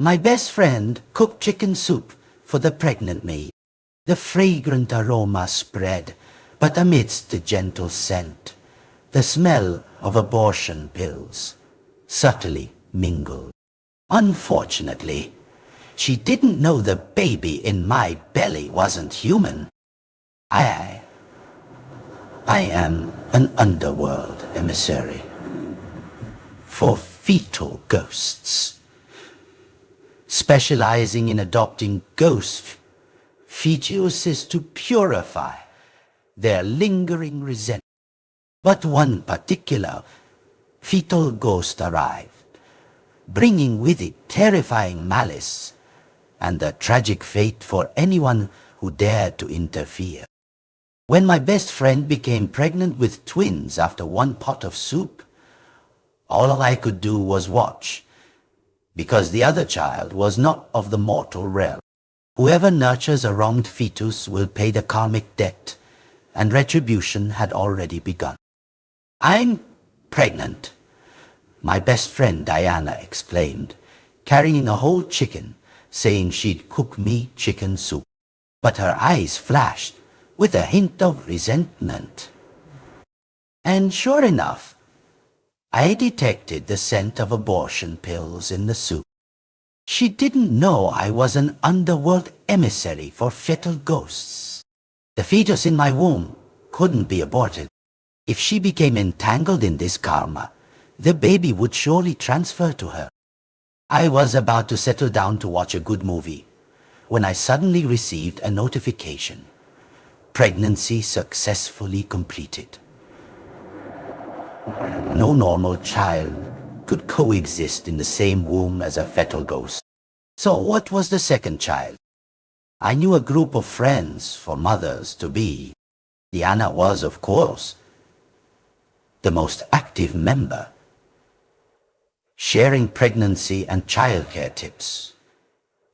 My best friend cooked chicken soup for the pregnant maid. The fragrant aroma spread, but amidst the gentle scent, the smell of abortion pills subtly mingled. Unfortunately, she didn't know the baby in my belly wasn't human. I am an underworld emissary for fetal ghosts, specializing in adopting ghost fetuses to purify their lingering resentment. But one particular fetal ghost arrived, bringing with it terrifying malice and a tragic fate for anyone who dared to interfere. When my best friend became pregnant with twins after one pot of soup, all I could do was watch, because the other child was not of the mortal realm. Whoever nurtures a wronged fetus will pay the karmic debt, and retribution had already begun. "I'm pregnant," my best friend Diana explained, carrying a whole chicken, saying she'd cook me chicken soup. But her eyes flashed with a hint of resentment. And sure enough, I detected the scent of abortion pills in the soup. She didn't know I was an underworld emissary for fetal ghosts. The fetus in my womb couldn't be aborted. If she became entangled in this karma, the baby would surely transfer to her. I was about to settle down to watch a good movie when I suddenly received a notification. Pregnancy successfully completed. No normal child could coexist in the same womb as a fetal ghost. So what was the second child? I knew a group of friends for mothers-to-be. Diana was, of course, the most active member, sharing pregnancy and childcare tips,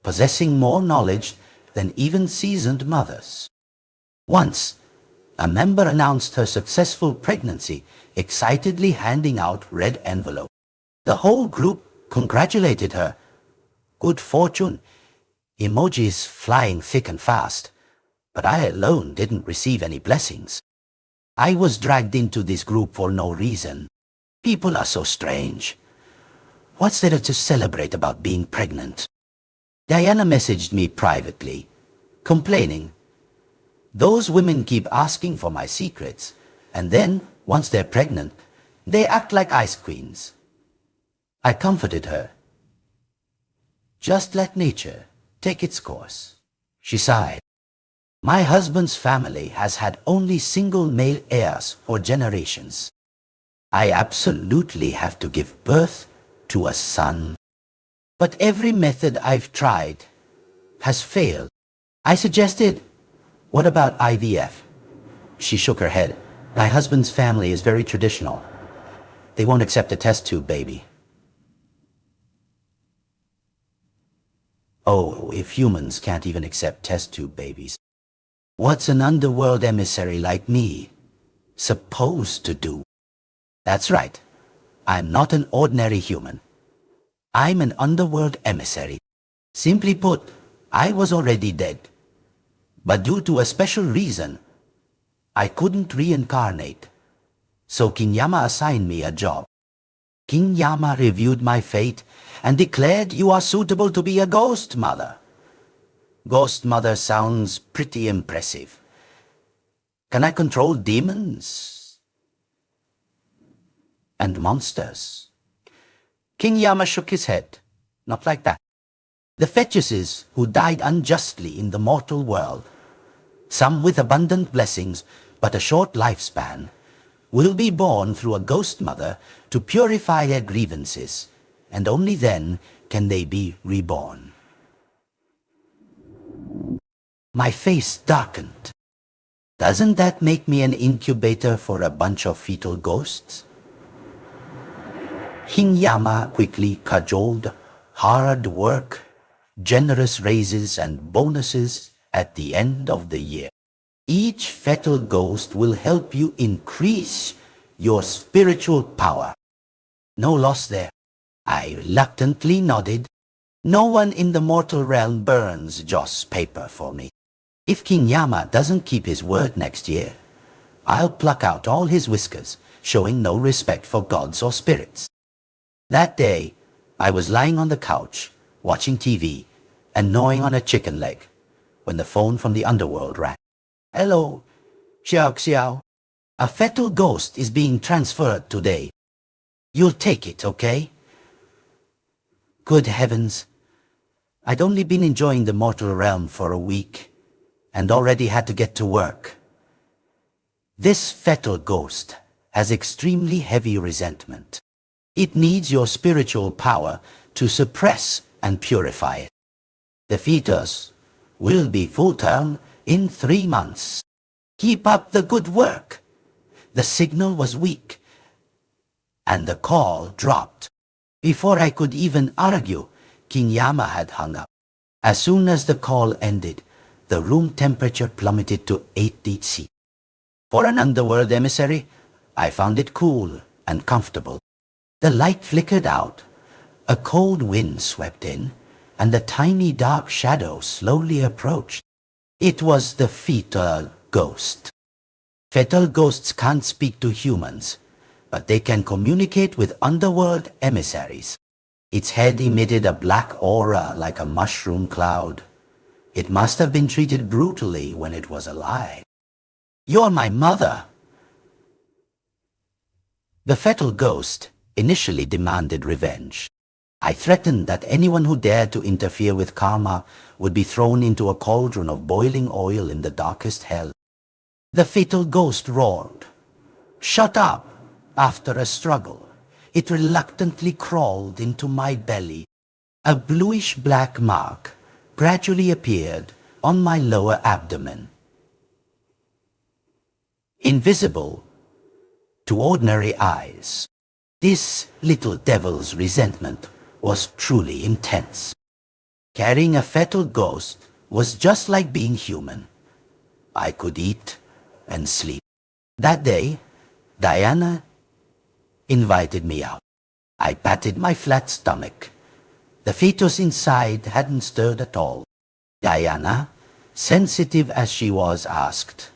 possessing more knowledge than even seasoned mothers. Once, a member announced her successful pregnancy, excitedly handing out red envelopes. The whole group congratulated her. Good fortune, emojis flying thick and fast, but I alone didn't receive any blessings. I was dragged into this group for no reason. People are so strange. What's there to celebrate about being pregnant? Diana messaged me privately, complaining, "Those women keep asking for my secrets, and then, once they're pregnant, they act like ice queens." I comforted her. "Just let nature take its course." She sighed. "My husband's family has had only single male heirs for generations. I absolutely have to give birth to a son. But every method I've tried has failed." I suggested, "What about IVF?" She shook her head. "My husband's family is very traditional. They won't accept a test tube baby." Oh, if humans can't even accept test tube babies, what's an underworld emissary like me supposed to do? That's right. I'm not an ordinary human. I'm an underworld emissary. Simply put, I was already dead. But due to a special reason, I couldn't reincarnate. So King Yama assigned me a job. King Yama reviewed my fate and declared you are suitable to be a ghost mother. Ghost mother sounds pretty impressive. Can I control demons and monsters? King Yama shook his head. Not like that. The fetuses who died unjustly in the mortal world, some with abundant blessings but a short lifespan, will be born through a ghost mother to purify their grievances, and only then can they be reborn. My face darkened. Doesn't that make me an incubator for a bunch of fetal ghosts? King Yama quickly cajoled hard work, generous raises and bonuses at the end of the year. Each fetal ghost will help you increase your spiritual power. No loss there. I reluctantly nodded. No one in the mortal realm burns Joss paper for me. If King Yama doesn't keep his word next year, I'll pluck out all his whiskers, showing no respect for gods or spirits. That day, I was lying on the couch, watching TV, and gnawing on a chicken leg, when the phone from the Underworld rang. Hello, Xiao Xiao. A fetal ghost is being transferred today. You'll take it, okay? Good heavens. I'd only been enjoying the mortal realm for a week, and already had to get to work. This fetal ghost has extremely heavy resentment. It needs your spiritual power to suppress and purify it. The fetus will be full-term in 3 months. Keep up the good work. The signal was weak, and the call dropped. Before I could even argue, King Yama had hung up. As soon as the call ended, the room temperature plummeted to 80 C. For an Underworld Emissary, I found it cool and comfortable. The light flickered out, a cold wind swept in, and the tiny dark shadow slowly approached. It was the fetal ghost. Fetal ghosts can't speak to humans, but they can communicate with Underworld emissaries. Its head emitted a black aura like a mushroom cloud. It must have been treated brutally when it was alive. You're my mother. The fetal ghost initially demanded revenge. I threatened that anyone who dared to interfere with karma would be thrown into a cauldron of boiling oil in the darkest hell. The fetal ghost roared. Shut up! After a struggle, it reluctantly crawled into my belly. A bluish-black mark gradually appeared on my lower abdomen. Invisible to ordinary eyes, this little devil's resentment was truly intense. Carrying a fetal ghost was just like being human. I could eat and sleep. That day, Diana invited me out. I patted my flat stomach. The fetus inside hadn't stirred at all. Diana, sensitive as she was, asked,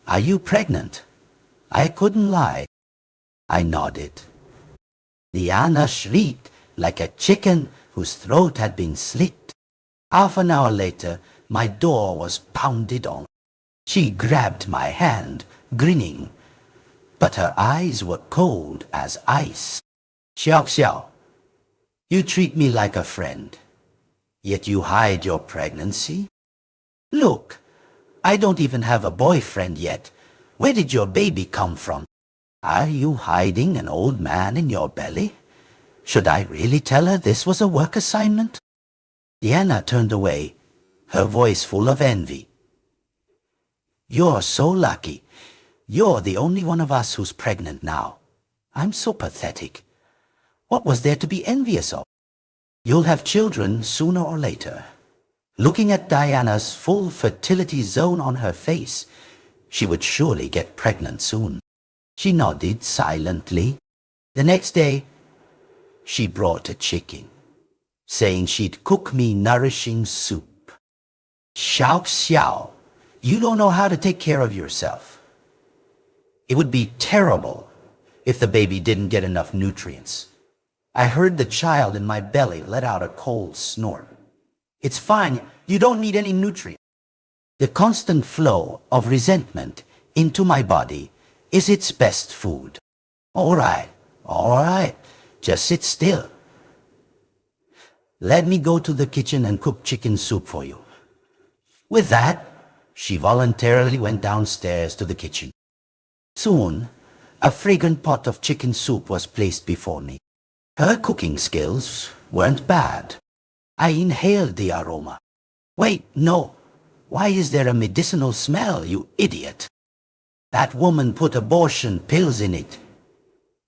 "Are you pregnant?" I couldn't lie. I nodded. Diana shrieked like a chicken whose throat had been slit. Half an hour later, my door was pounded on. She grabbed my hand, grinning, but her eyes were cold as ice. Xiao Xiao, you treat me like a friend, yet you hide your pregnancy? Look, I don't even have a boyfriend yet. Where did your baby come from? Are you hiding an old man in your belly? Should I really tell her this was a work assignment? Diana turned away, her voice full of envy. You're so lucky. You're the only one of us who's pregnant now. I'm so pathetic. What was there to be envious of? You'll have children sooner or later. Looking at Diana's full fertility zone on her face, she would surely get pregnant soon. She nodded silently. The next day, she brought a chicken, saying she'd cook me nourishing soup. Xiao Xiao, you don't know how to take care of yourself. It would be terrible if the baby didn't get enough nutrients. I heard the child in my belly let out a cold snort. It's fine, you don't need any nutrients. The constant flow of resentment into my body is its best food. All right, just sit still. Let me go to the kitchen and cook chicken soup for you. With that, she voluntarily went downstairs to the kitchen. Soon, a fragrant pot of chicken soup was placed before me. Her cooking skills weren't bad. I inhaled the aroma. Wait, no. Why is there a medicinal smell, you idiot? That woman put abortion pills in it.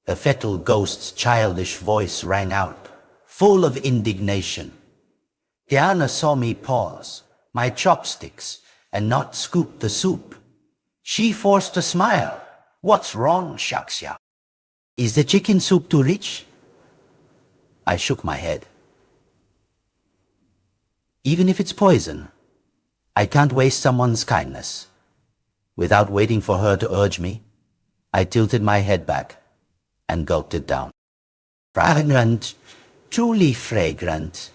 The fetal ghost's childish voice rang out, full of indignation. Diana saw me pause, my chopsticks, and not scoop the soup. She forced a smile. What's wrong, Shaxia? Is the chicken soup too rich? I shook my head. even if it's poison. I can't waste someone's kindness. Without waiting for her to urge me, I tilted my head back and gulped it down. Fragrant, truly fragrant.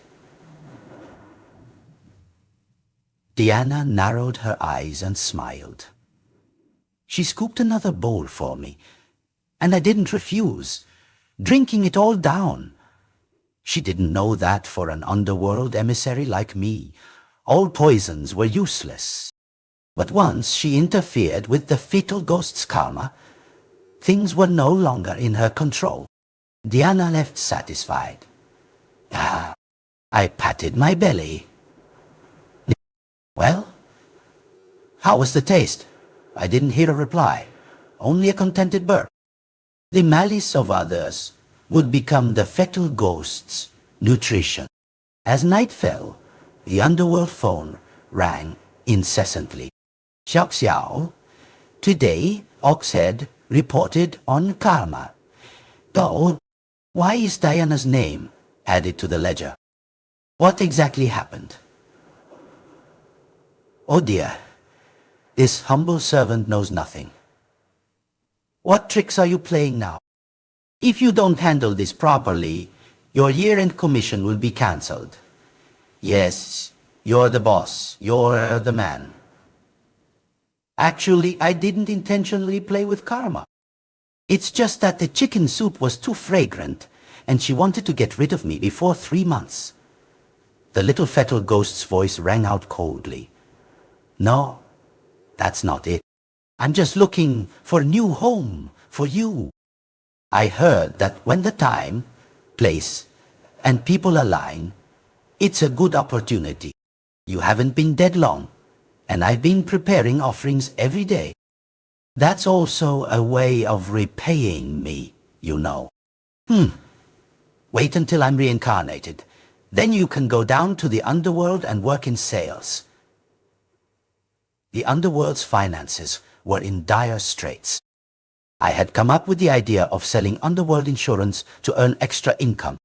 Diana narrowed her eyes and smiled. She scooped another bowl for me, and I didn't refuse, drinking it all down. She didn't know that for an underworld emissary like me, all poisons were useless. But once she interfered with the fetal ghost's karma, things were no longer in her control. Diana left satisfied. I patted my belly. Well, how was the taste? I didn't hear a reply, only a contented burp. The malice of others would become the fetal ghost's nutrition. As night fell, the underworld phone rang incessantly. Xiao, today Oxhead reported on karma. Oh, why is Diana's name added to the ledger? What exactly happened? Oh dear, this humble servant knows nothing. What tricks are you playing now? If you don't handle this properly, your year-end commission will be cancelled. Yes, you're the boss, you're the man. Actually, I didn't intentionally play with karma. It's just that the chicken soup was too fragrant, and she wanted to get rid of me before 3 months. The little fetal ghost's voice rang out coldly. No, that's not it. I'm just looking for a new home for you. I heard that when the time, place, and people align, it's a good opportunity. You haven't been dead long, and I've been preparing offerings every day. That's also a way of repaying me, you know. Wait until I'm reincarnated. Then you can go down to the underworld and work in sales. The underworld's finances were in dire straits. I had come up with the idea of selling underworld insurance to earn extra income.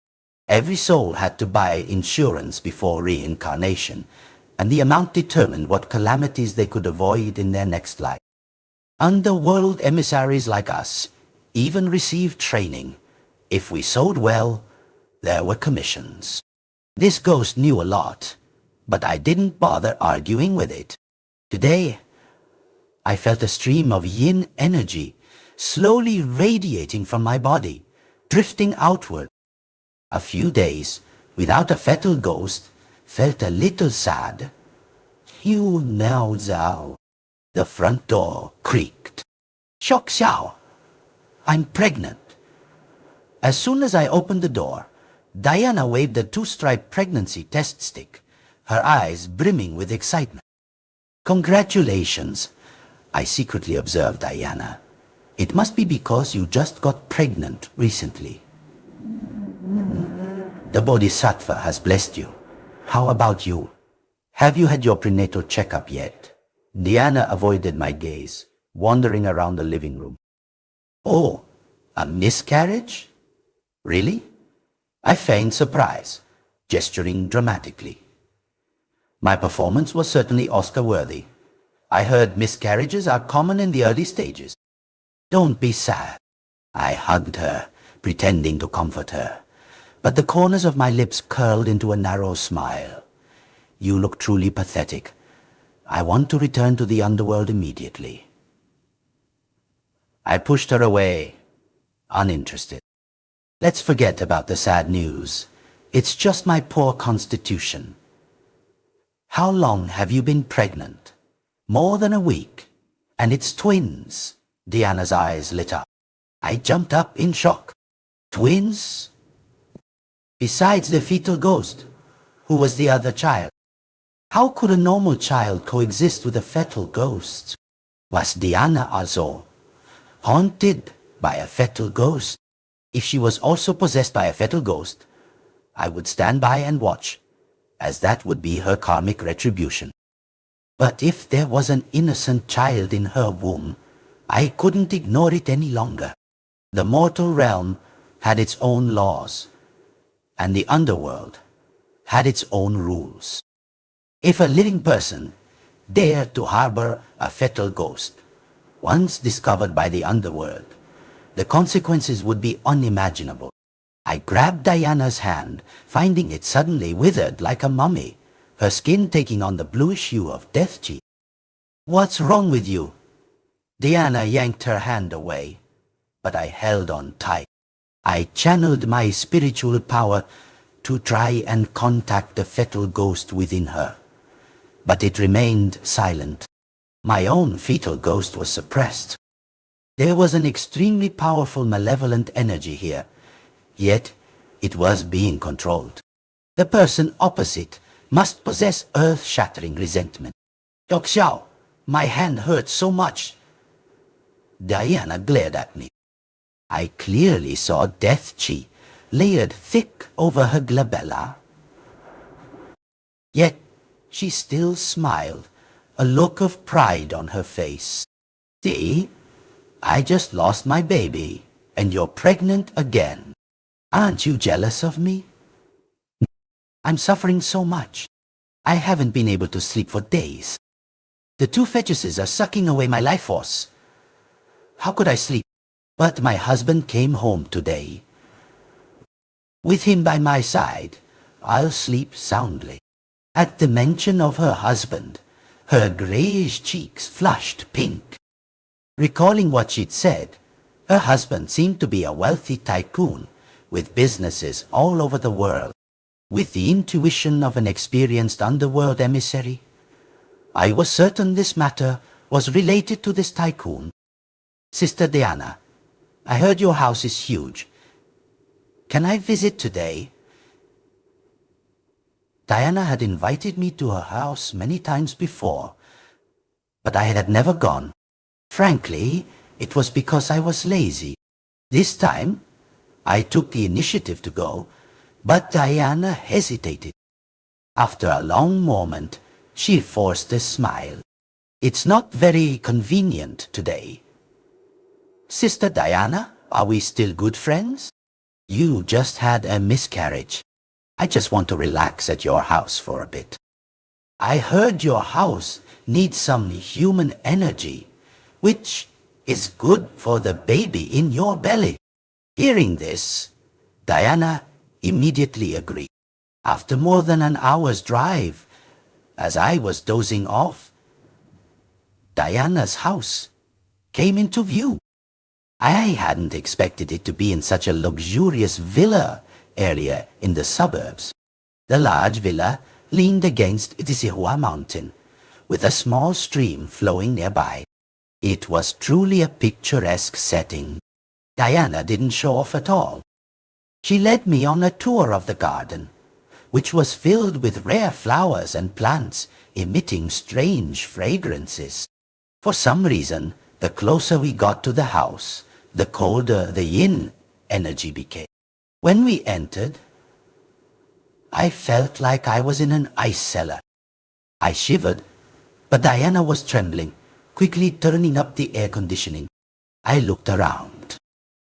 Every soul had to buy insurance before reincarnation, and the amount determined what calamities they could avoid in their next life. Underworld emissaries like us even received training. If we sold well, there were commissions. This ghost knew a lot, but I didn't bother arguing with it. Today, I felt a stream of yin energy slowly radiating from my body, drifting outward. A few days without a fetal ghost felt a little sad. You know, Zhao. The front door creaked. Shock Xiao, I'm pregnant. As soon as I opened the door, Diana waved a 2-stripe pregnancy test stick, her eyes brimming with excitement. Congratulations, I secretly observed Diana. It must be because you just got pregnant recently. The Bodhisattva has blessed you. How about you? Have you had your prenatal checkup yet? Diana avoided my gaze, wandering around the living room. Oh, a miscarriage? Really? I feigned surprise, gesturing dramatically. My performance was certainly Oscar-worthy. I heard miscarriages are common in the early stages. Don't be sad. I hugged her, pretending to comfort her, but the corners of my lips curled into a narrow smile. You look truly pathetic. I want to return to the underworld immediately. I pushed her away, uninterested. Let's forget about the sad news. It's just my poor constitution. How long have you been pregnant? More than a week. And it's twins. Diana's eyes lit up. I jumped up in shock. Twins? Besides the fetal ghost, who was the other child? How could a normal child coexist with a fetal ghost? Was Diana also haunted by a fetal ghost? If she was also possessed by a fetal ghost, I would stand by and watch, as that would be her karmic retribution. But if there was an innocent child in her womb, I couldn't ignore it any longer. The mortal realm had its own laws, and the underworld had its own rules. If a living person dared to harbor a fetal ghost, once discovered by the underworld, the consequences would be unimaginable. I grabbed Diana's hand, finding it suddenly withered like a mummy, her skin taking on the bluish hue of death cheek. "What's wrong with you?" Diana yanked her hand away, but I held on tight. I channeled my spiritual power to try and contact the fetal ghost within her, but it remained silent. My own fetal ghost was suppressed. There was an extremely powerful malevolent energy here, yet it was being controlled. The person opposite must possess earth-shattering resentment. "Dok Xiao, my hand hurts so much." Diana glared at me. I clearly saw death chi layered thick over her glabella. Yet she still smiled, a look of pride on her face. "See, I just lost my baby, and you're pregnant again. Aren't you jealous of me?" "I'm suffering so much. I haven't been able to sleep for days. The two fetuses are sucking away my life force. How could I sleep? But my husband came home today. With him by my side, I'll sleep soundly." At the mention of her husband, her grayish cheeks flushed pink. Recalling what she'd said, her husband seemed to be a wealthy tycoon with businesses all over the world. With the intuition of an experienced Underworld Emissary, I was certain this matter was related to this tycoon. "Sister Diana, I heard your house is huge. Can I visit today?" Diana had invited me to her house many times before, but I had never gone. Frankly, it was because I was lazy. This time, I took the initiative to go, but Diana hesitated. After a long moment, she forced a smile. "It's not very convenient today." "Sister Diana, are we still good friends?" "You just had a miscarriage. I just want to relax at your house for a bit." "I heard your house needs some human energy, which is good for the baby in your belly." Hearing this, Diana immediately agreed. After more than an hour's drive, as I was dozing off, Diana's house came into view. I hadn't expected it to be in such a luxurious villa area in the suburbs. The large villa leaned against the Sihua mountain, with a small stream flowing nearby. It was truly a picturesque setting. Diana didn't show off at all. She led me on a tour of the garden, which was filled with rare flowers and plants emitting strange fragrances. For some reason, the closer we got to the house, the colder the yin energy became. When we entered, I felt like I was in an ice cellar. I shivered, but Diana was trembling, quickly turning up the air conditioning. I looked around.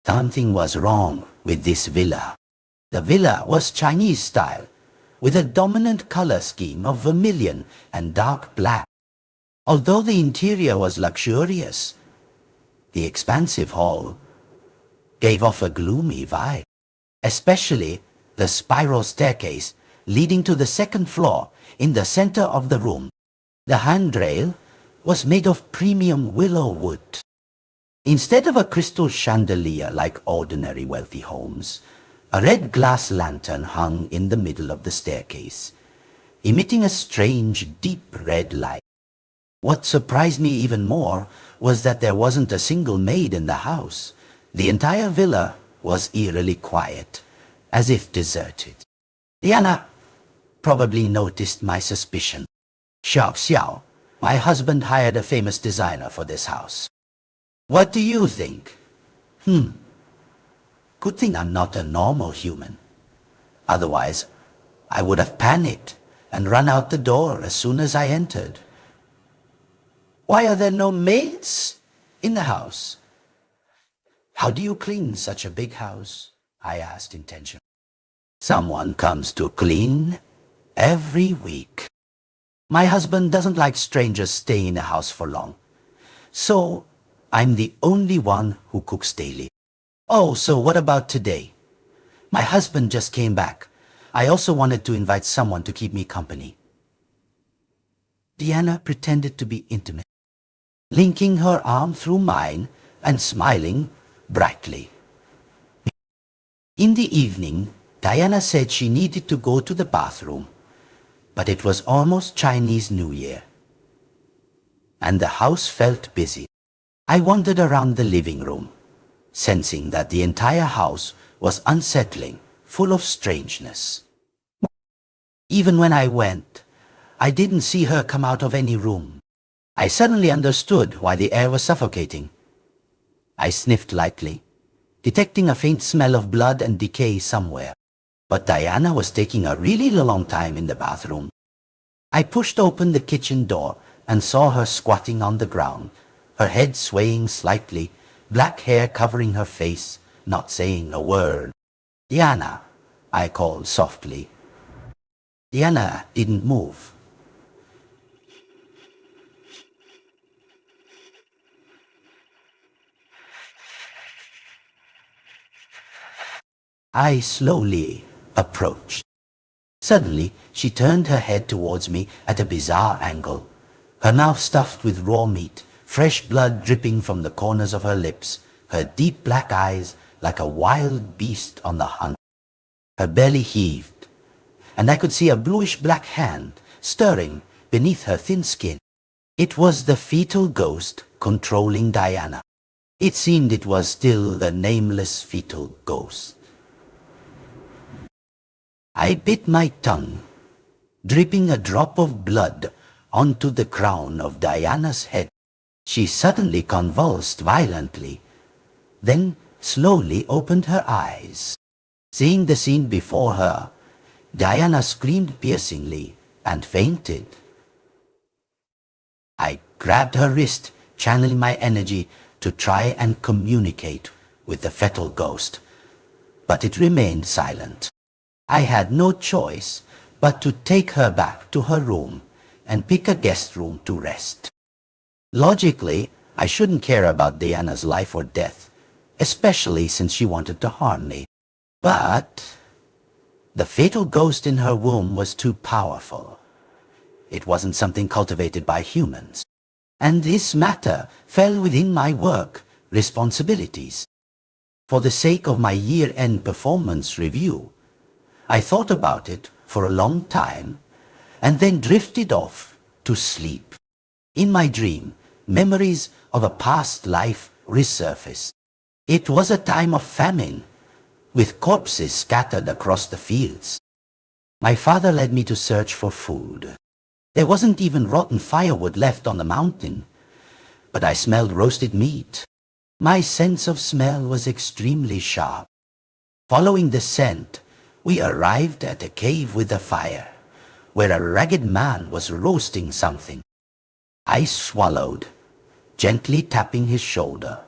Something was wrong with this villa. The villa was Chinese style, with a dominant color scheme of vermilion and dark black. Although the interior was luxurious, the expansive hall gave off a gloomy vibe, especially the spiral staircase leading to the second floor in the center of the room. The handrail was made of premium willow wood. Instead of a crystal chandelier like ordinary wealthy homes, a red glass lantern hung in the middle of the staircase, emitting a strange deep red light. What surprised me even more was that there wasn't a single maid in the house. The entire villa was eerily quiet, as if deserted. Diana probably noticed my suspicion. "Xiao Xiao, my husband hired a famous designer for this house. What do you think?" Good thing I'm not a normal human. Otherwise, I would have panicked and run out the door as soon as I entered. "Why are there no maids in the house?" "How do you clean such a big house?" I asked intentionally. "Someone comes to clean every week." My husband doesn't like strangers staying in the house for long. So, I'm the only one who cooks daily. Oh, so what about today? My husband just came back. I also wanted to invite someone to keep me company. Diana pretended to be intimate, linking her arm through mine and smiling brightly. In the evening, Diana said she needed to go to the bathroom, but it was almost Chinese New Year, and the house felt busy. I wandered around the living room, sensing that the entire house was unsettling, full of strangeness. Even when I went, I didn't see her come out of any room. I suddenly understood why the air was suffocating. I sniffed lightly, detecting a faint smell of blood and decay somewhere. But Diana was taking a really long time in the bathroom. I pushed open the kitchen door and saw her squatting on the ground, her head swaying slightly, black hair covering her face, not saying a word. "Diana," I called softly. Diana didn't move. I slowly approached. Suddenly, she turned her head towards me at a bizarre angle, her mouth stuffed with raw meat, fresh blood dripping from the corners of her lips, her deep black eyes like a wild beast on the hunt. Her belly heaved, and I could see a bluish-black hand stirring beneath her thin skin. It was the fetal ghost controlling Diana. It seemed it was still the nameless fetal ghost. I bit my tongue, dripping a drop of blood onto the crown of Diana's head. She suddenly convulsed violently, then slowly opened her eyes. Seeing the scene before her, Diana screamed piercingly and fainted. I grabbed her wrist, channeling my energy to try and communicate with the fetal ghost, but it remained silent. I had no choice but to take her back to her room and pick a guest room to rest. Logically, I shouldn't care about Diana's life or death, especially since she wanted to harm me. But the fatal ghost in her womb was too powerful. It wasn't something cultivated by humans. And this matter fell within my work responsibilities. For the sake of my year-end performance review, I thought about it for a long time and then drifted off to sleep. In my dream, memories of a past life resurfaced. It was a time of famine, with corpses scattered across the fields. My father led me to search for food. There wasn't even rotten firewood left on the mountain, but I smelled roasted meat. My sense of smell was extremely sharp. Following the scent, we arrived at a cave with a fire, where a ragged man was roasting something. I swallowed, gently tapping his shoulder.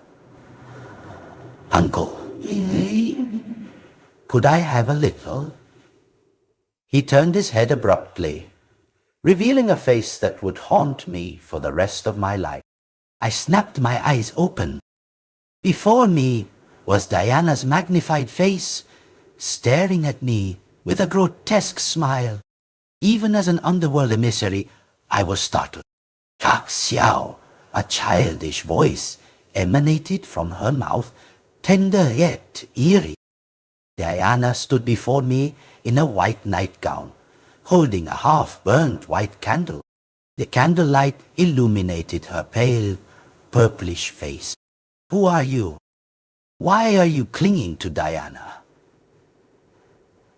"Uncle, could I have a little?" He turned his head abruptly, revealing a face that would haunt me for the rest of my life. I snapped my eyes open. Before me was Diana's magnified face, staring at me with a grotesque smile. Even as an Underworld Emissary, I was startled. "Kak Xiao," a childish voice emanated from her mouth, tender yet eerie. Diana stood before me in a white nightgown, holding a half-burnt white candle. The candlelight illuminated her pale, purplish face. "Who are you? Why are you clinging to Diana?"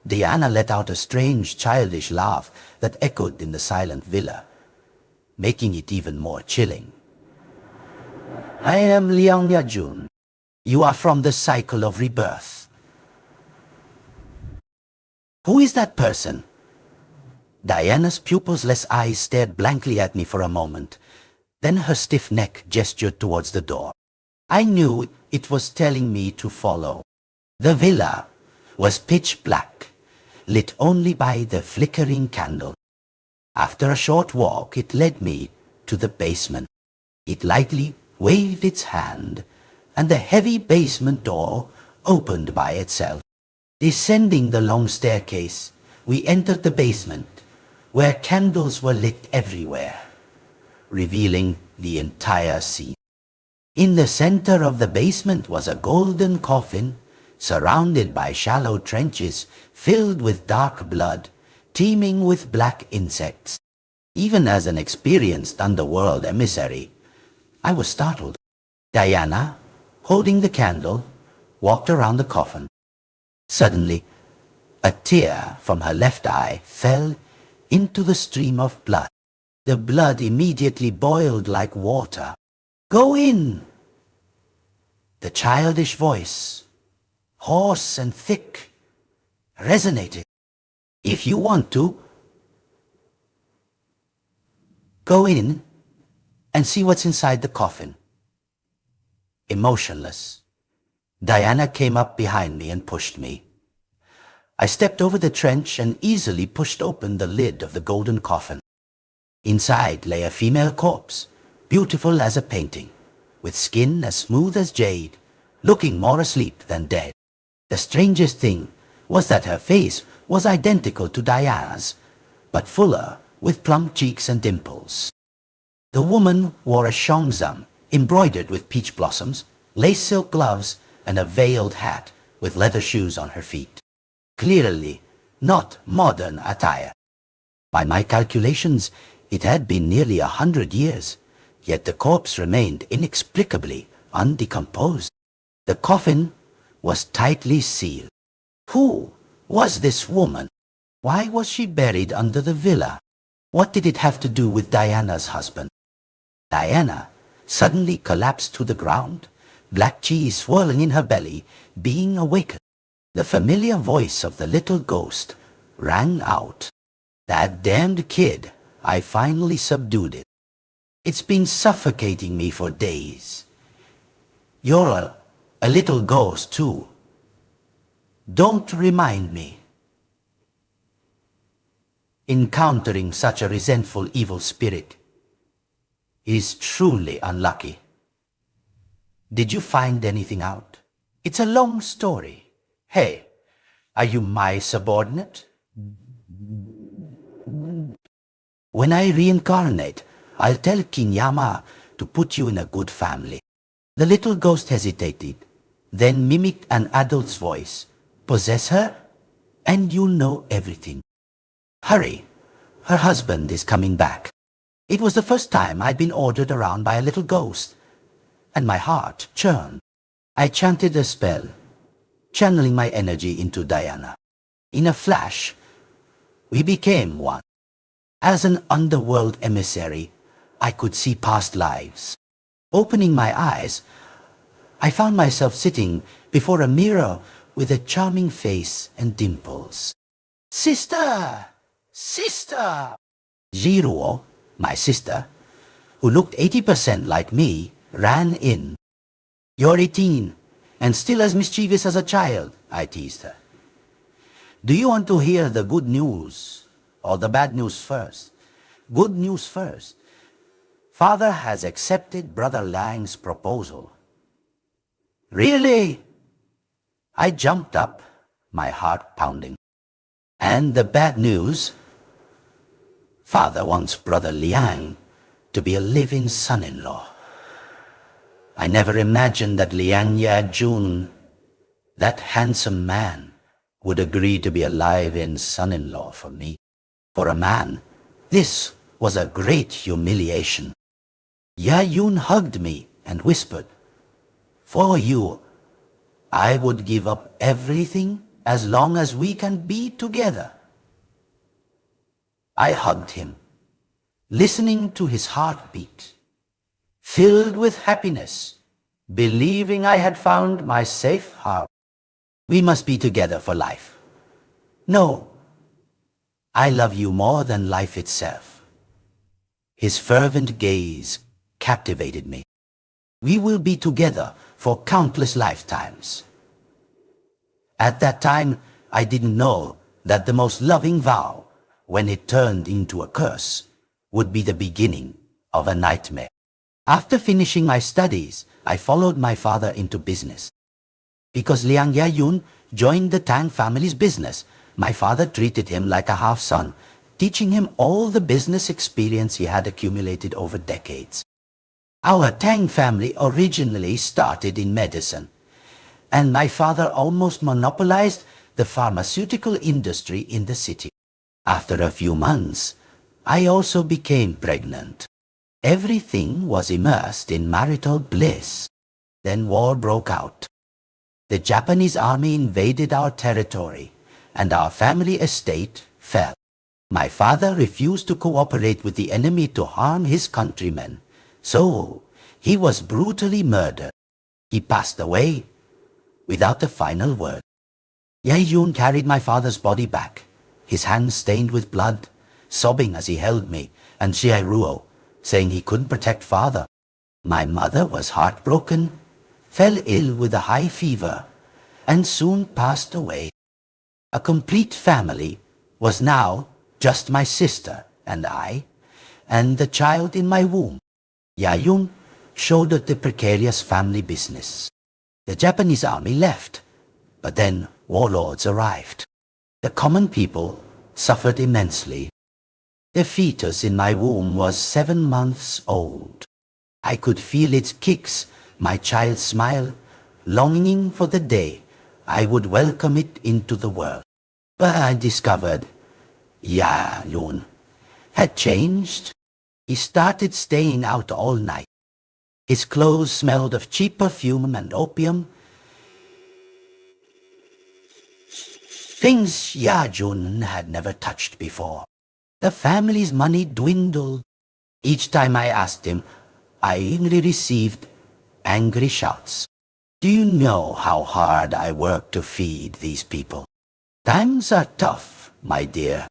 Diana let out a strange, childish laugh that echoed in the silent villa, making it even more chilling. "I am Liang Yajun. You are from the cycle of rebirth." "Who is that person?" Diana's pupilless eyes stared blankly at me for a moment. Then her stiff neck gestured towards the door. I knew it was telling me to follow. The villa was pitch black, lit only by the flickering candle. After a short walk, it led me to the basement. It lightly waved its hand, and the heavy basement door opened by itself. Descending the long staircase, we entered the basement, where candles were lit everywhere, revealing the entire scene. In the center of the basement was a golden coffin, surrounded by shallow trenches filled with dark blood, teeming with black insects. Even as an experienced underworld emissary, I was startled. Diana, holding the candle, walked around the coffin. Suddenly, a tear from her left eye fell into the stream of blood. The blood immediately boiled like water. "Go in!" The childish voice, hoarse and thick, resonated. "If you want to, go in and see what's inside the coffin." Emotionless, Diana came up behind me and pushed me. I stepped over the trench and easily pushed open the lid of the golden coffin. Inside lay a female corpse, beautiful as a painting, with skin as smooth as jade, looking more asleep than dead. The strangest thing was that her face was identical to Diana's, but fuller, with plump cheeks and dimples. The woman wore a shongzam embroidered with peach blossoms, lace silk gloves, and a veiled hat with leather shoes on her feet. Clearly not modern attire. By my calculations, it had been nearly 100 years, yet the corpse remained inexplicably undecomposed. The coffin was tightly sealed. Who was this woman? Why was she buried under the villa? What did it have to do with Diana's husband? Diana suddenly collapsed to the ground, black cheese swirling in her belly, being awakened. The familiar voice of the little ghost rang out. "That damned kid, I finally subdued it. It's been suffocating me for days. You're a little ghost too. Don't remind me." Encountering such a resentful evil spirit is truly unlucky. Did you find anything out? It's a long story. Hey, are you my subordinate? When I reincarnate, I'll tell Kinyama to put you in a good family. The little ghost hesitated, then mimicked an adult's voice. Possess her, and you'll know everything. Hurry, her husband is coming back. It was the first time I'd been ordered around by a little ghost, and my heart churned. I chanted a spell, channeling my energy into Diana. In a flash, we became one. As an underworld emissary, I could see past lives. Opening my eyes, I found myself sitting before a mirror with a charming face and dimples. "Sister! Sister!" Jiruo, my sister, who looked 80% like me, ran in. "You're 18 and still as mischievous as a child," I teased her. "Do you want to hear the good news or the bad news first?" "Good news first. Father has accepted Brother Lang's proposal." "Really?" I jumped up, my heart pounding. "And the bad news? Father wants Brother Liang to be a live-in son-in-law." I never imagined that Liang Yajun, that handsome man, would agree to be a live-in son-in-law for me. For a man, this was a great humiliation. Yajun hugged me and whispered, "For you, I would give up everything as long as we can be together." I hugged him, listening to his heartbeat, filled with happiness, believing I had found my safe harbor. "We must be together for life." "No, I love you more than life itself." His fervent gaze captivated me. "We will be together for countless lifetimes." At that time, I didn't know that the most loving vow when it turned into a curse, would be the beginning of a nightmare. After finishing my studies, I followed my father into business. Because Liang Yayun joined the Tang family's business, my father treated him like a half-son, teaching him all the business experience he had accumulated over decades. Our Tang family originally started in medicine, and my father almost monopolized the pharmaceutical industry in the city. After a few months, I also became pregnant. Everything was immersed in marital bliss. Then war broke out. The Japanese army invaded our territory, and our family estate fell. My father refused to cooperate with the enemy to harm his countrymen, so he was brutally murdered. He passed away without a final word. Yayun carried my father's body back, his hands stained with blood, sobbing as he held me, and Ruo, saying he couldn't protect father. My mother was heartbroken, fell ill with a high fever, and soon passed away. A complete family was now just my sister and I, and the child in my womb. Yayun shouldered the precarious family business. The Japanese army left, but then warlords arrived. The common people suffered immensely. The fetus in my womb was 7 months old. I could feel its kicks, my child's smile, longing for the day I would welcome it into the world. But I discovered Yayun had changed. He started staying out all night. His clothes smelled of cheap perfume and opium. Things Yajun had never touched before. The family's money dwindled. Each time I asked him, I only received angry shouts. Do you know how hard I work to feed these people? Times are tough, my dear.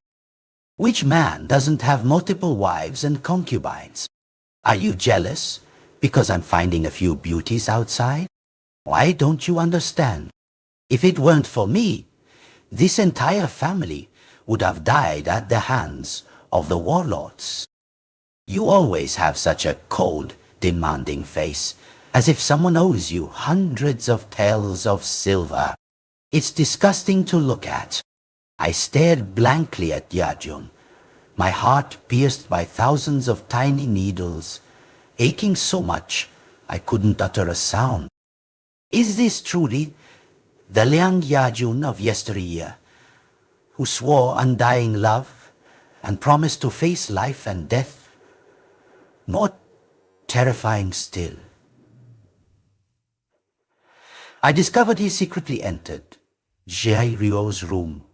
Which man doesn't have multiple wives and concubines? Are you jealous because I'm finding a few beauties outside? Why don't you understand? If it weren't for me, this entire family would have died at the hands of the warlords. You always have such a cold, demanding face, as if someone owes you hundreds of taels of silver. It's disgusting to look at. I stared blankly at Yajun, my heart pierced by thousands of tiny needles, aching so much I couldn't utter a sound. Is this truly the Liang Yajun of yesteryear, who swore undying love and promised to face life and death? More terrifying still, I discovered he secretly entered Rio's room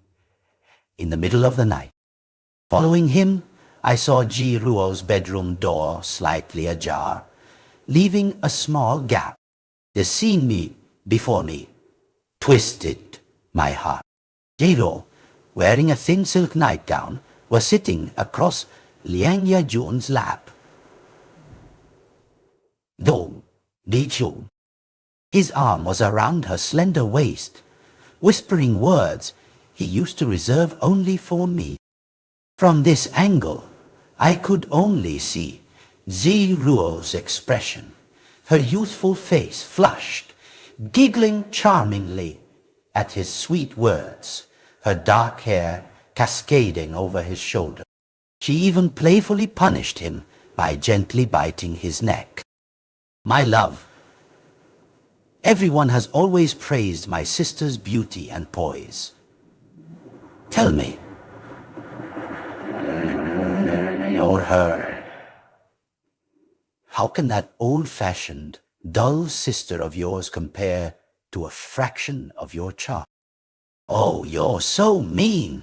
in the middle of the night. Following him, I saw Ruo's bedroom door slightly ajar, leaving a small gap. The scene before me twisted my heart. Ruo, wearing a thin silk nightgown, was sitting across Liang Yajun's lap. Though Chu, his arm was around her slender waist, whispering words he used to reserve only for me. From this angle, I could only see Ruo's expression, her youthful face flushed, giggling charmingly at his sweet words, her dark hair cascading over his shoulder. She even playfully punished him by gently biting his neck. My love, everyone has always praised my sister's beauty and poise. Tell me, or her, how can that old-fashioned, dull sister of yours compare to a fraction of your charm? Oh, you're so mean.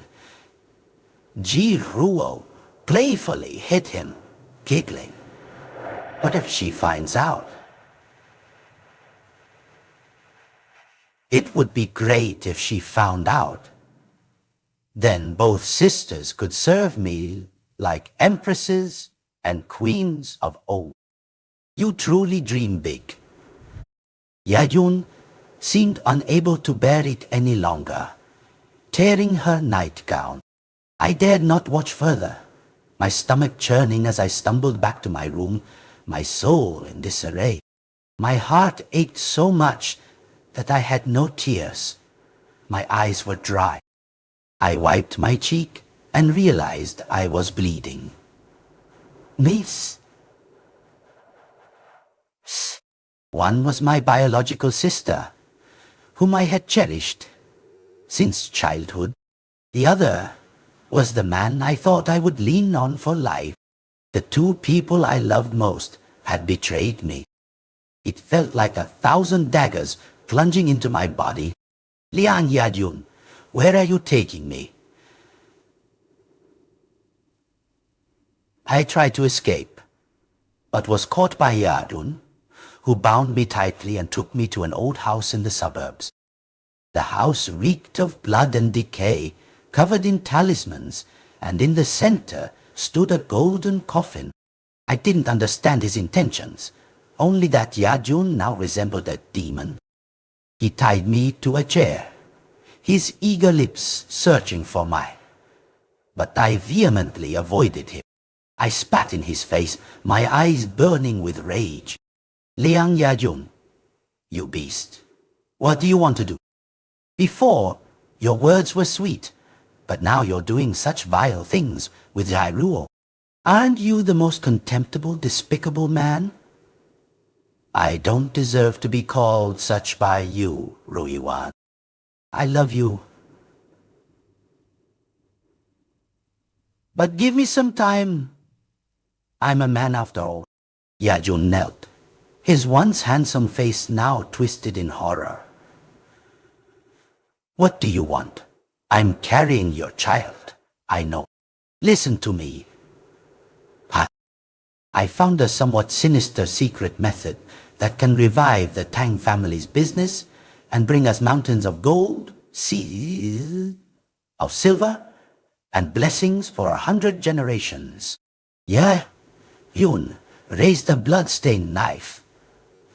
Ruo playfully hit him, giggling. What if she finds out? It would be great if she found out. Then both sisters could serve me like empresses and queens of old. You truly dream big. Yajun seemed unable to bear it any longer. Tearing her nightgown, I dared not watch further, my stomach churning as I stumbled back to my room, my soul in disarray. My heart ached so much that I had no tears. My eyes were dry. I wiped my cheek and realized I was bleeding. Miss. One was my biological sister, whom I had cherished since childhood. The other was the man I thought I would lean on for life. The two people I loved most had betrayed me. It felt like 1,000 daggers plunging into my body. Liang Yajun, where are you taking me? I tried to escape, but was caught by Yadun, who bound me tightly and took me to an old house in the suburbs. The house reeked of blood and decay, covered in talismans, and in the center stood a golden coffin. I didn't understand his intentions, only that Yajun now resembled a demon. He tied me to a chair, his eager lips searching for mine. But I vehemently avoided him. I spat in his face, my eyes burning with rage. Liang Yajun, you beast, what do you want to do? Before, your words were sweet, but now you're doing such vile things with Jairuo. Aren't you the most contemptible, despicable man? I don't deserve to be called such by you, Ruiwan. I love you. But give me some time. I'm a man after all. Yajun knelt, his once handsome face now twisted in horror. What do you want? I'm carrying your child. I know. Listen to me. I found a somewhat sinister secret method that can revive the Tang family's business and bring us mountains of gold, seas of silver, and blessings for 100 generations. Yeah, Yun raised a blood-stained knife.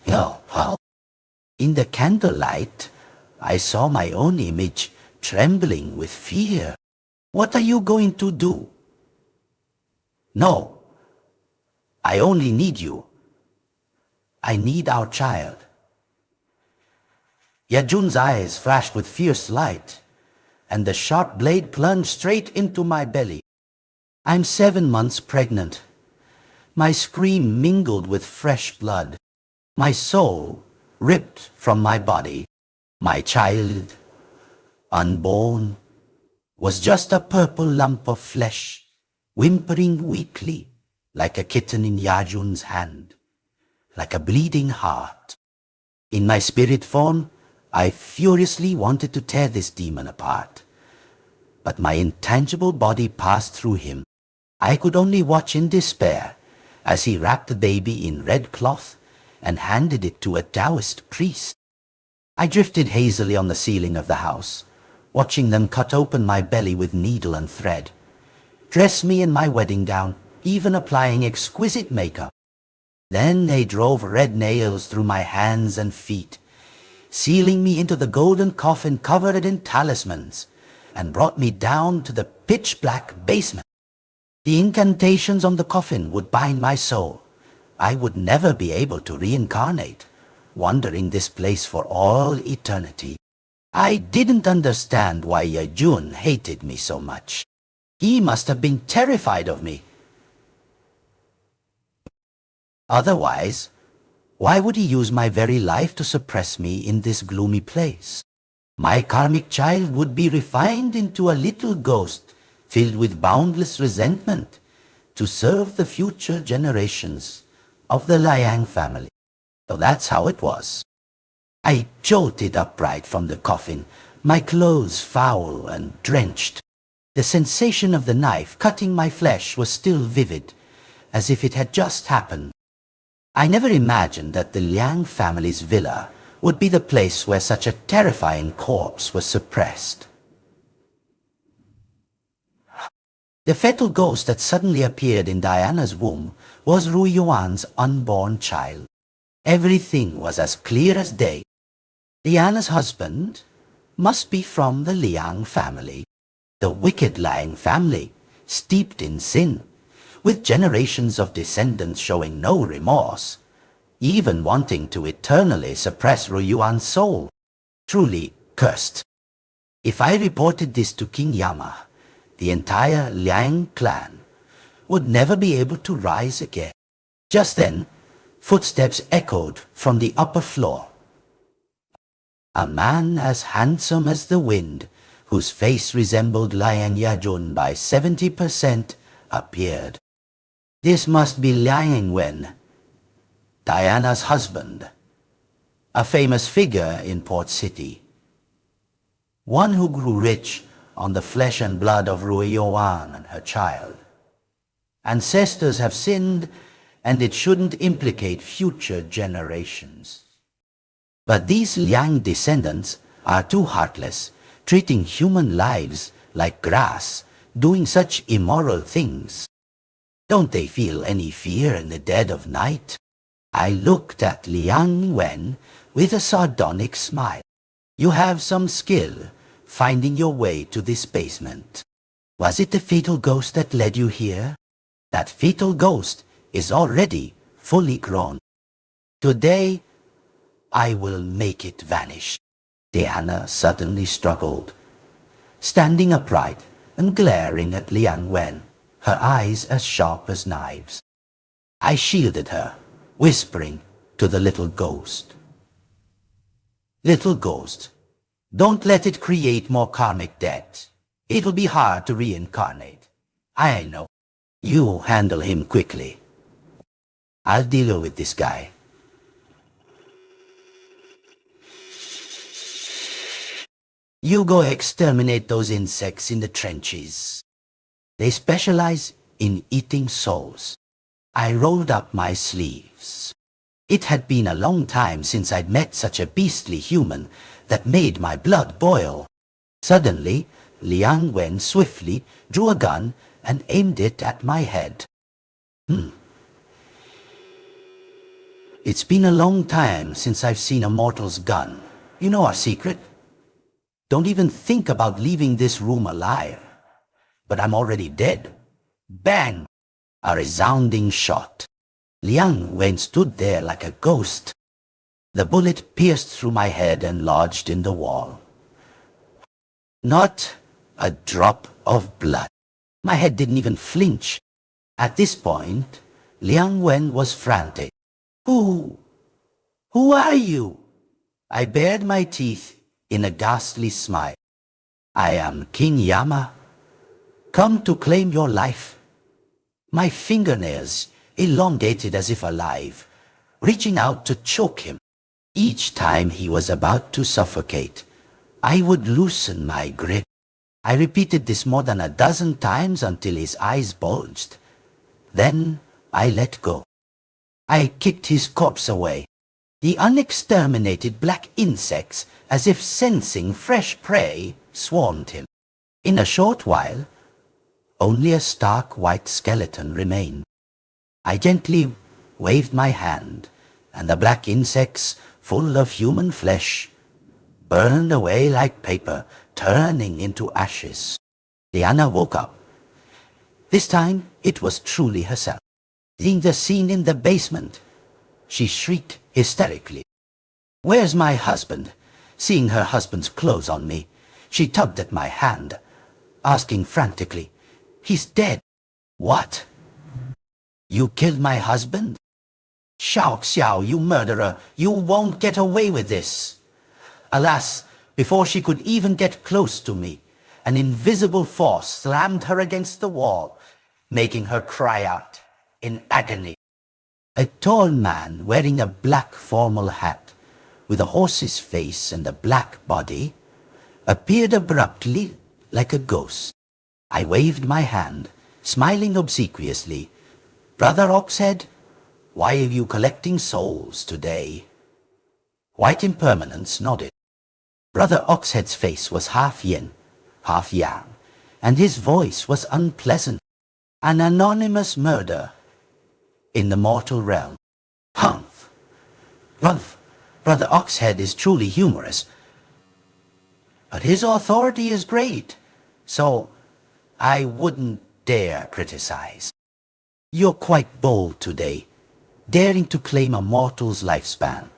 In the candlelight, I saw my own image trembling with fear. What are you going to do? No, I only need you. I need our child. Yajun's eyes flashed with fierce light, and the sharp blade plunged straight into my belly. I'm 7 months pregnant. My scream mingled with fresh blood. My soul ripped from my body. My child, unborn, was just a purple lump of flesh, whimpering weakly like a kitten in Yajun's hand, like a bleeding heart. In my spirit form, I furiously wanted to tear this demon apart. But my intangible body passed through him. I could only watch in despair as he wrapped the baby in red cloth and handed it to a Taoist priest. I drifted hazily on the ceiling of the house, watching them cut open my belly with needle and thread, dress me in my wedding gown, even applying exquisite makeup. Then they drove red nails through my hands and feet, sealing me into the golden coffin covered in talismans, and brought me down to the pitch-black basement. The incantations on the coffin would bind my soul. I would never be able to reincarnate, wandering this place for all eternity. I didn't understand why Yajun hated me so much. He must have been terrified of me. Otherwise, why would he use my very life to suppress me in this gloomy place? My karmic child would be refined into a little ghost filled with boundless resentment to serve the future generations of the Liang family. So that's how it was. I jolted upright from the coffin, my clothes foul and drenched. The sensation of the knife cutting my flesh was still vivid, as if it had just happened. I never imagined that the Liang family's villa would be the place where such a terrifying corpse was suppressed. The fetal ghost that suddenly appeared in Diana's womb was Ruiyuan's unborn child. Everything was as clear as day. Diana's husband must be from the Liang family. The wicked Liang family, steeped in sin, with generations of descendants showing no remorse, even wanting to eternally suppress Ruyuan's soul. Truly cursed. If I reported this to King Yama, the entire Liang clan would never be able to rise again. Just then, footsteps echoed from the upper floor. A man as handsome as the wind, whose face resembled Liang Yajun by 70%, appeared. This must be Liang Wen, Diana's husband, a famous figure in Port City. One who grew rich on the flesh and blood of Ruiyuan and her child. Ancestors have sinned, and it shouldn't implicate future generations. But these Liang descendants are too heartless, treating human lives like grass, doing such immoral things. Don't they feel any fear in the dead of night? I looked at Liang Wen with a sardonic smile. You have some skill finding your way to this basement. Was it the fatal ghost that led you here? That fatal ghost is already fully grown. Today, I will make it vanish. Diana suddenly struggled, standing upright and glaring at Liang Wen, her eyes as sharp as knives. I shielded her, whispering to the little ghost. Little ghost, don't let it create more karmic debt. It'll be hard to reincarnate. I know. You handle him quickly. I'll deal with this guy. You go exterminate those insects in the trenches. They specialize in eating souls. I rolled up my sleeves. It had been a long time since I'd met such a beastly human that made my blood boil. Suddenly, Liang Wen swiftly drew a gun and aimed it at my head. It's been a long time since I've seen a mortal's gun. You know our secret? Don't even think about leaving this room alive. But I'm already dead. Bang! A resounding shot. Liang Wen stood there like a ghost. The bullet pierced through my head and lodged in the wall. Not a drop of blood. My head didn't even flinch. At this point, Liang Wen was frantic. Who are you? I bared my teeth in a ghastly smile. I am King Yama, come to claim your life. My fingernails elongated as if alive, reaching out to choke him. Each time he was about to suffocate, I would loosen my grip. I repeated this more than a dozen times until his eyes bulged. Then I let go. I kicked his corpse away. The unexterminated black insects, as if sensing fresh prey, swarmed him. In a short while, only a stark white skeleton remained. I gently waved my hand, and the black insects, full of human flesh, burned away like paper, turning into ashes. Diana woke up. This time, it was truly herself. Seeing the scene in the basement, she shrieked hysterically. Where's my husband? Seeing her husband's clothes on me, she tugged at my hand, asking frantically, He's dead. What? You killed my husband? Xiao Xiao, you murderer, you won't get away with this. Alas, before she could even get close to me, an invisible force slammed her against the wall, making her cry out in agony. A tall man wearing a black formal hat with a horse's face and a black body appeared abruptly like a ghost. I waved my hand, smiling obsequiously. Brother Oxhead, why are you collecting souls today? White Impermanence nodded. Brother Oxhead's face was half yin, half yang, and his voice was unpleasant. An anonymous murder in the mortal realm. Humph! Brother Oxhead is truly humorous, but his authority is great. so I wouldn't dare criticize. You're quite bold today, daring to claim a mortal's lifespan.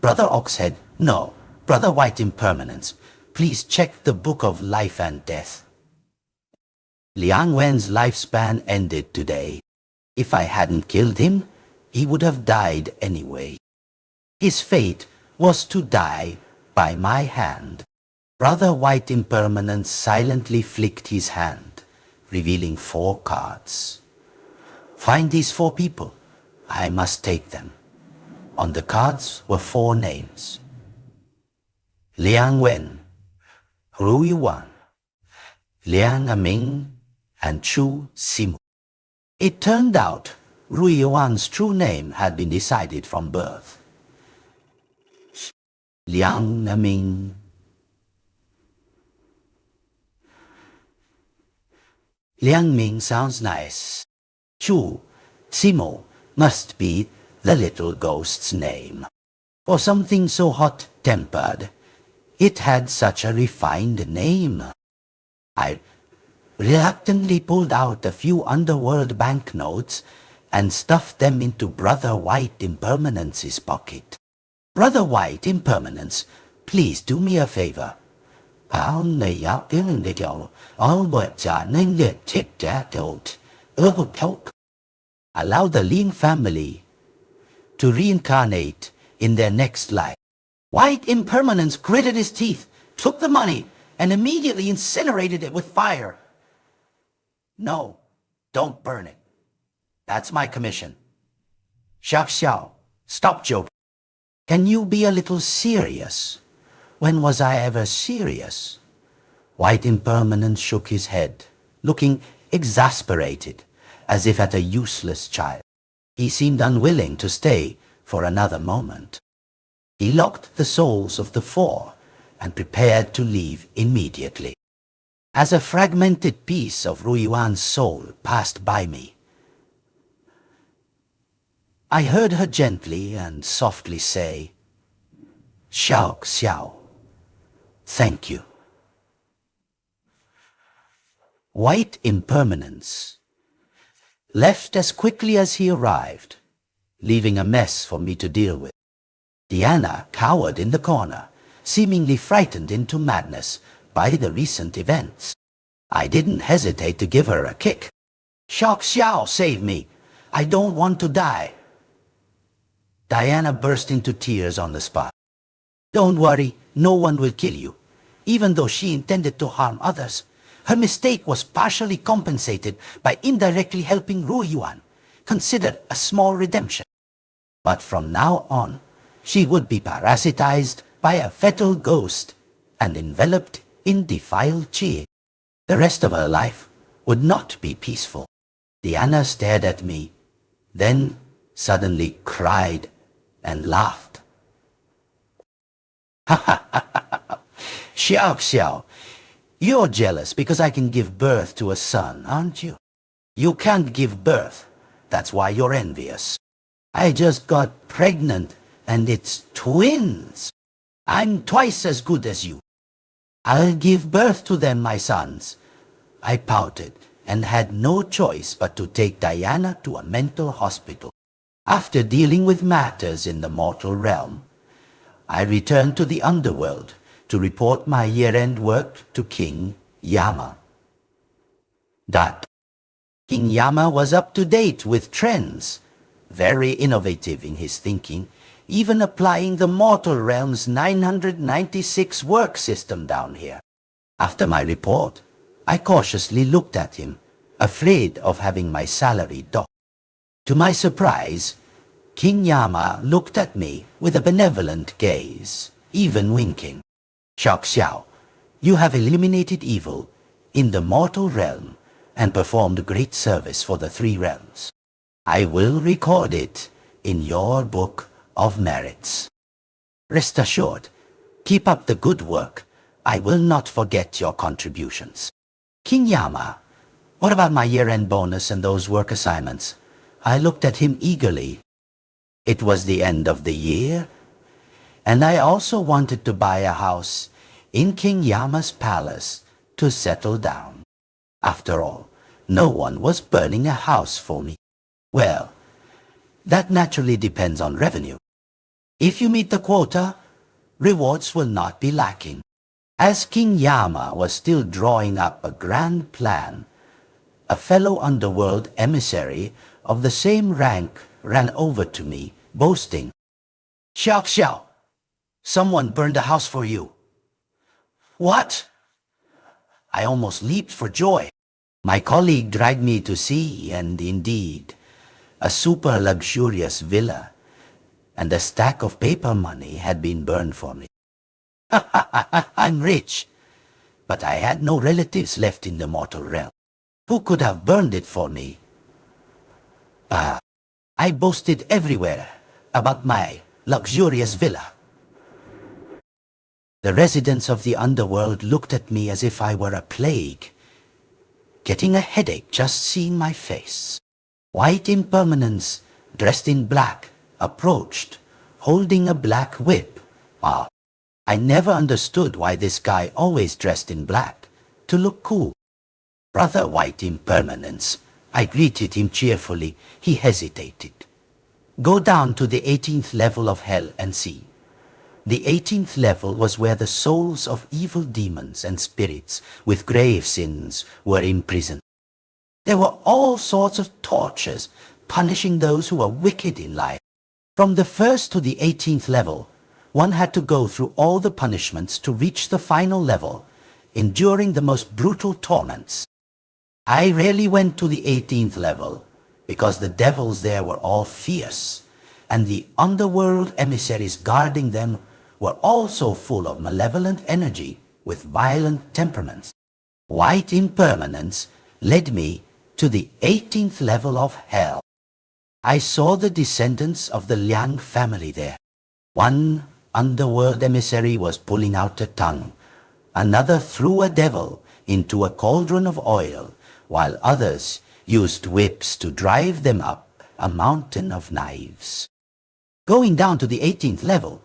Brother Oxhead, no, Brother White Impermanence, please check the Book of Life and Death. Liang Wen's lifespan ended today. If I hadn't killed him, he would have died anyway. His fate was to die by my hand. Brother White Impermanence silently flicked his hand, revealing 4 cards. Find these 4 people. I must take them. On the cards were 4 names. Liang Wen, Ru Yuan, Liang Aming, and Chu Simu. It turned out Ru Yuan's true name had been decided from birth. Liang Aming. Liang Ming sounds nice. Chu Simu must be the little ghost's name. For something so hot-tempered, it had such a refined name. I reluctantly pulled out a few Underworld banknotes and stuffed them into Brother White Impermanence's pocket. Brother White Impermanence, please do me a favor. Allow the Ling family to reincarnate in their next life. White Impermanence gritted his teeth, took the money, and immediately incinerated it with fire. No, don't burn it. That's my commission. Xiao Xiao, stop joking. Can you be a little serious? When was I ever serious? White Impermanence shook his head, looking exasperated, as if at a useless child. He seemed unwilling to stay for another moment. He locked the souls of the 4 and prepared to leave immediately. As a fragmented piece of Ru Yuan's soul passed by me, I heard her gently and softly say, Xiao Xiao, thank you. White Impermanence left as quickly as he arrived, leaving a mess for me to deal with. Diana cowered in the corner, seemingly frightened into madness by the recent events. I didn't hesitate to give her a kick. Xiao Xiao, save me! I don't want to die! Diana burst into tears on the spot. Don't worry, no one will kill you. Even though she intended to harm others, her mistake was partially compensated by indirectly helping Ru Yuan, considered a small redemption. But from now on, she would be parasitized by a fetal ghost and enveloped in defiled qi. The rest of her life would not be peaceful. Diana stared at me, then suddenly cried and laughed. Ha ha ha ha! Xiao Xiao, you're jealous because I can give birth to a son, aren't you? You can't give birth, that's why you're envious. I just got pregnant and it's twins. I'm twice as good as you. I'll give birth to them, my sons. I pouted and had no choice but to take Diana to a mental hospital. After dealing with matters in the mortal realm, I returned to the underworld to report my year-end work to King Yama. King Yama was up to date with trends, very innovative in his thinking, even applying the mortal realm's 996 work system down here. After my report, I cautiously looked at him, afraid of having my salary docked. To my surprise, King Yama looked at me with a benevolent gaze, even winking. Xiao Xiao, you have eliminated evil in the mortal realm and performed great service for the 3 realms. I will record it in your book of merits. Rest assured, keep up the good work. I will not forget your contributions. King Yama, what about my year-end bonus and those work assignments? I looked at him eagerly. It was the end of the year, and I also wanted to buy a house in King Yama's palace to settle down. After all, no one was burning a house for me. Well, that naturally depends on revenue. If you meet the quota, rewards will not be lacking. As King Yama was still drawing up a grand plan, a fellow Underworld Emissary of the same rank ran over to me, boasting, "Xiao Xiao, someone burned a house for you." "What?" I almost leaped for joy. My colleague dragged me to see, and indeed, a super luxurious villa and a stack of paper money had been burned for me. I'm rich, but I had no relatives left in the mortal realm. Who could have burned it for me? I boasted everywhere about my luxurious villa. The residents of the underworld looked at me as if I were a plague, getting a headache just seeing my face. White impermanence, dressed in black, approached, holding a black whip. I never understood why this guy always dressed in black, to look cool. "Brother White Impermanence," I greeted him cheerfully. He hesitated. "Go down to the 18th level of hell and see." The 18th level was where the souls of evil demons and spirits with grave sins were imprisoned. There were all sorts of tortures, punishing those who were wicked in life. From the 1st to the 18th level, one had to go through all the punishments to reach the final level, enduring the most brutal torments. I rarely went to the 18th level, because the devils there were all fierce, and the underworld emissaries guarding them were also full of malevolent energy with violent temperaments. White Impermanence led me to the 18th level of hell. I saw the descendants of the Liang family there. One underworld emissary was pulling out a tongue. Another threw a devil into a cauldron of oil, while others used whips to drive them up a mountain of knives. Going down to the 18th level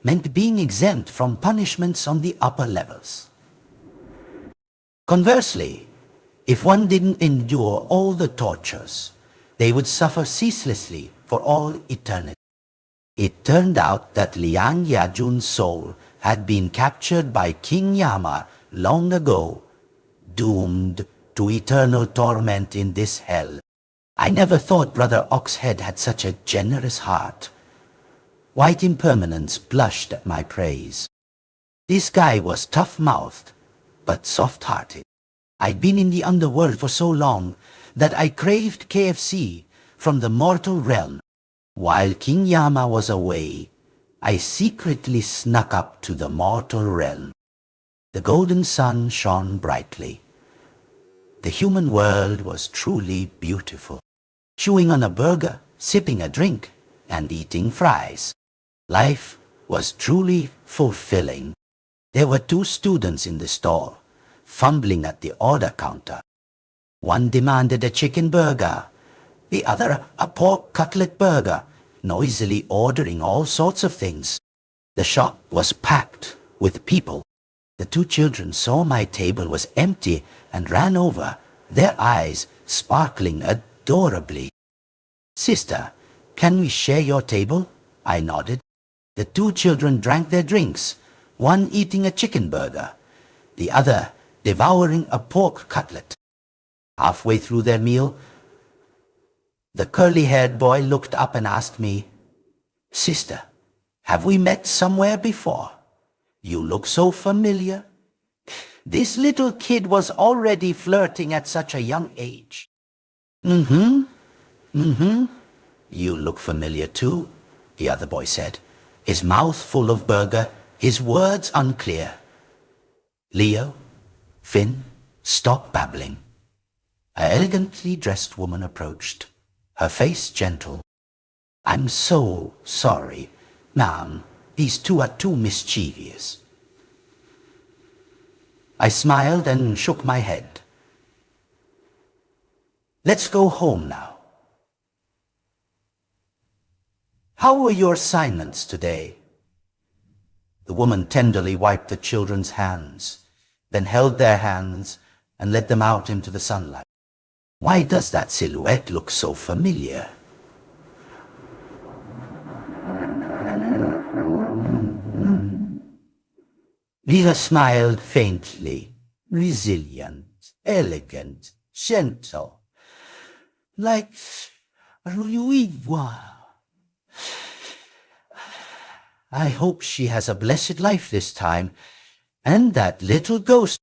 meant being exempt from punishments on the upper levels. Conversely, if one didn't endure all the tortures, they would suffer ceaselessly for all eternity. It turned out that Liang Yajun's soul had been captured by King Yama long ago, doomed to eternal torment in this hell. I never thought Brother Oxhead had such a generous heart. White Impermanence blushed at my praise. This guy was tough-mouthed, but soft-hearted. I'd been in the underworld for so long that I craved KFC from the mortal realm. While King Yama was away, I secretly snuck up to the mortal realm. The golden sun shone brightly. The human world was truly beautiful. Chewing on a burger, sipping a drink, and eating fries. Life was truly fulfilling. There were two students in the store, fumbling at the order counter. One demanded a chicken burger, the other a pork cutlet burger, noisily ordering all sorts of things. The shop was packed with people. The two children saw my table was empty and ran over, their eyes sparkling adorably. "Sister, can we share your table?" I nodded. The two children drank their drinks, one eating a chicken burger, the other devouring a pork cutlet. Halfway through their meal, the curly-haired boy looked up and asked me, "Sister, have we met somewhere before? You look so familiar." This little kid was already flirting at such a young age. You look familiar too," the other boy said, his mouth full of burger, his words unclear. "Leo, Finn, stop babbling." An elegantly dressed woman approached, her face gentle. "I'm so sorry, ma'am. These two are too mischievous." I smiled and shook my head. "Let's go home now." "How were your assignments today?" The woman tenderly wiped the children's hands. then held their hands and led them out into the sunlight. Why does that silhouette look so familiar? Rita smiled faintly, resilient, elegant, gentle, like a Louis. I hope she has a blessed life this time, and that little ghost